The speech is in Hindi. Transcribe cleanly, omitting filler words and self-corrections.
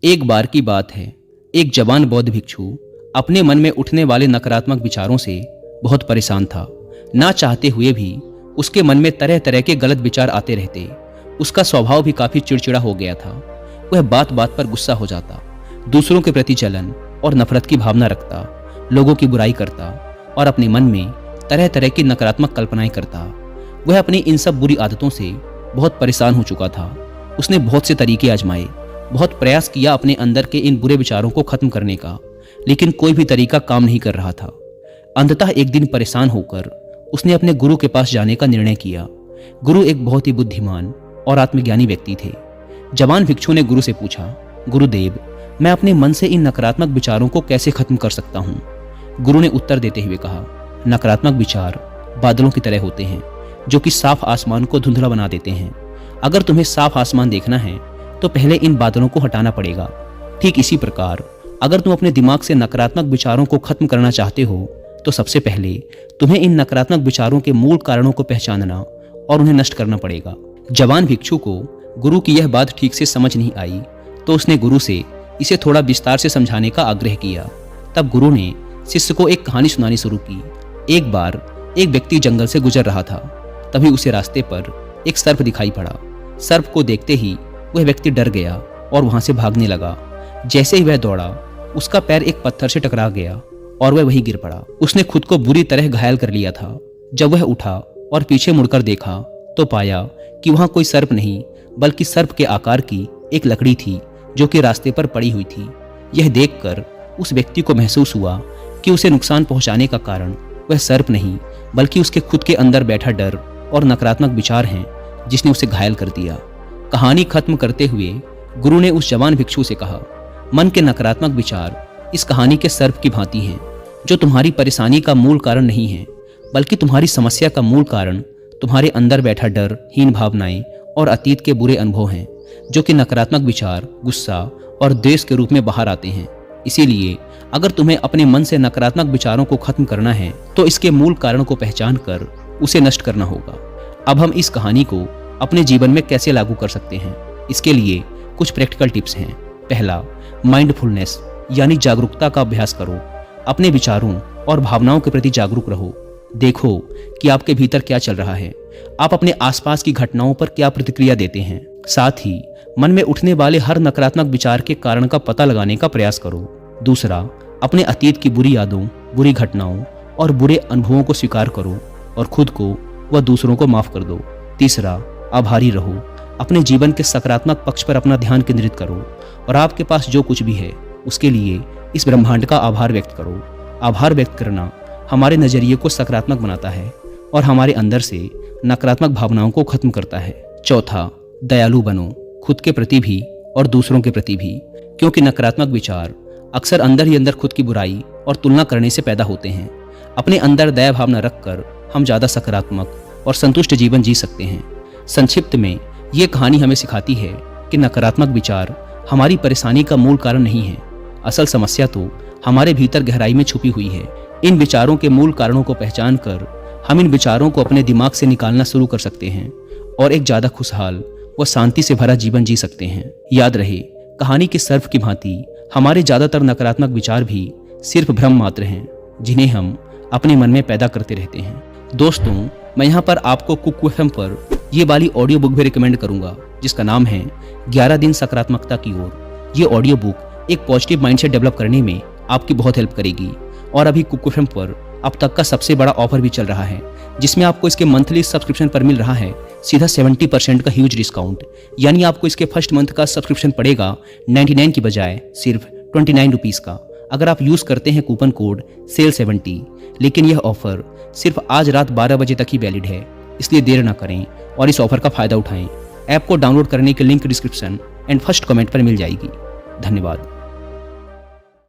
एक बार की बात है, एक जवान बौद्ध भिक्षु अपने मन में उठने वाले नकारात्मक विचारों से बहुत परेशान था। ना चाहते हुए भी उसके मन में तरह तरह के गलत विचार आते रहते। उसका स्वभाव भी काफी चिड़चिड़ा हो गया था। वह बात बात पर गुस्सा हो जाता, दूसरों के प्रति जलन और नफरत की भावना रखता, लोगों की बुराई करता और अपने मन में तरह तरह की नकारात्मक कल्पनाएं करता। वह अपनी इन सब बुरी आदतों से बहुत परेशान हो चुका था। उसने बहुत से तरीके आजमाए, बहुत प्रयास किया अपने अंदर के इन बुरे विचारों को खत्म करने का, लेकिन कोई भी तरीका काम नहीं कर रहा था। अंततः एक दिन परेशान होकर उसने अपने गुरु के पास जाने का निर्णय किया। गुरु एक बहुत ही बुद्धिमान और आत्मज्ञानी व्यक्ति थे। जवान भिक्षु ने गुरु से पूछा, गुरुदेव, मैं अपने मन से इन नकारात्मक विचारों को कैसे खत्म कर सकता हूँ? गुरु ने उत्तर देते हुए कहा, नकारात्मक विचार बादलों की तरह होते हैं जो कि साफ आसमान को धुंधला बना देते हैं। अगर तुम्हें साफ आसमान देखना है तो पहले इन बादलों को हटाना पड़ेगा। ठीक इसी प्रकार अगर तुम अपने दिमाग से नकारात्मक विचारों को खत्म करना चाहते हो तो सबसे पहले तुम्हें इन नकारात्मक विचारों के मूल कारणों को पहचानना और उन्हें नष्ट करना पड़ेगा। जवान भिक्षु को गुरु की यह बात ठीक से समझ नहीं आई तो उसने गुरु से इसे थोड़ा विस्तार से समझाने का आग्रह किया। तब गुरु ने शिष्य को एक कहानी सुनानी शुरू की। एक बार एक व्यक्ति जंगल से गुजर रहा था। तभी उसे रास्ते पर एक सर्प दिखाई पड़ा। सर्प को देखते ही वह व्यक्ति डर गया और वहां से भागने लगा। जैसे ही वह दौड़ा, उसका पैर एक पत्थर से टकरा गया और वह वहीं गिर पड़ा। उसने खुद को बुरी तरह घायल कर लिया था। जब वह उठा और पीछे मुड़कर देखा तो पाया कि वहां कोई सर्प नहीं बल्कि सर्प के आकार की एक लकड़ी थी जो कि रास्ते पर पड़ी हुई थी। यह देखकर उस व्यक्ति को महसूस हुआ कि उसे नुकसान पहुंचाने का कारण वह सर्प नहीं बल्कि उसके खुद के अंदर बैठा डर और नकारात्मक विचार हैं जिसने उसे घायल कर दिया। कहानी खत्म करते हुए गुरु ने उस जवान भिक्षु से कहा, मन के नकारात्मक विचार इस कहानी के सर्प की भांति हैं जो तुम्हारी परेशानी का मूल कारण नहीं है बल्कि तुम्हारी समस्या का मूल कारण तुम्हारे अंदर बैठा डर, हीन भावनाएं और अतीत के बुरे अनुभव हैं जो कि नकारात्मक विचार, गुस्सा और द्वेष के रूप में बाहर आते हैं। इसीलिए अगर तुम्हें अपने मन से नकारात्मक विचारों को खत्म करना है तो इसके मूल कारण को पहचान कर उसे नष्ट करना होगा। अब हम इस कहानी को अपने जीवन में कैसे लागू कर सकते हैं, इसके लिए कुछ प्रैक्टिकल टिप्स हैं। पहला, माइंडफुलनेस यानी जागरूकता का अभ्यास करो। अपने विचारों और भावनाओं के प्रति जागरूक रहो। देखो कि आपके भीतर क्या चल रहा है, आप अपने आसपास की घटनाओं पर क्या प्रतिक्रिया देते हैं। साथ ही मन में उठने वाले हर नकारात्मक विचार के कारण का पता लगाने का प्रयास करो। दूसरा, अपने अतीत की बुरी यादों, बुरी घटनाओं और बुरे अनुभवों को स्वीकार करो और खुद को व दूसरों को माफ कर दो। तीसरा, आभारी रहो। अपने जीवन के सकारात्मक पक्ष पर अपना ध्यान केंद्रित करो और आपके पास जो कुछ भी है उसके लिए इस ब्रह्मांड का आभार व्यक्त करो। आभार व्यक्त करना हमारे नजरिए को सकारात्मक बनाता है और हमारे अंदर से नकारात्मक भावनाओं को खत्म करता है। चौथा, दयालु बनो, खुद के प्रति भी और दूसरों के प्रति भी, क्योंकि नकारात्मक विचार अक्सर अंदर ही अंदर खुद की बुराई और तुलना करने से पैदा होते हैं। अपने अंदर दया भावना रखकर हम ज़्यादा सकारात्मक और संतुष्ट जीवन जी सकते हैं। संक्षिप्त में ये कहानी हमें सिखाती है कि नकारात्मक विचार हमारी परेशानी का मूल कारण नहीं है। असल समस्या तो हमारे भीतर गहराई में छुपी हुई है। इन विचारों के मूल कारणों को पहचान कर हम इन विचारों को अपने दिमाग से निकालना शुरू कर सकते हैं और एक ज़्यादा खुशहाल व शांति से भरा जीवन जी सकते हैं। याद रहे, कहानी के सर्प की भांति हमारे ज़्यादातर नकारात्मक विचार भी सिर्फ भ्रम मात्र हैं जिन्हें हम अपने मन में पैदा करते रहते हैं। दोस्तों, मैं यहाँ पर आपको कुक एफएम पर ये वाली ऑडियो बुक भी रिकमेंड करूंगा जिसका नाम है 11 दिन सकारात्मकता की ओर। ये ऑडियो बुक एक पॉजिटिव माइंडसेट डेवलप करने में आपकी बहुत हेल्प करेगी और अभी कुक एफएम पर अब तक का सबसे बड़ा ऑफर भी चल रहा है जिसमें आपको इसके मंथली सब्सक्रिप्शन पर मिल रहा है सीधा 70% का ह्यूज डिस्काउंट। यानी आपको इसके फर्स्ट मंथ का सब्सक्रिप्शन पड़ेगा 99 की बजाय सिर्फ 29 रुपीज़ का, अगर आप यूज़ करते हैं कूपन कोड SALE70। लेकिन यह ऑफर सिर्फ आज रात 12 बजे तक ही वैलिड है, इसलिए देर ना करें और इस ऑफर का फ़ायदा उठाएं। ऐप को डाउनलोड करने की link description and first comment पर मिल जाएगी। धन्यवाद।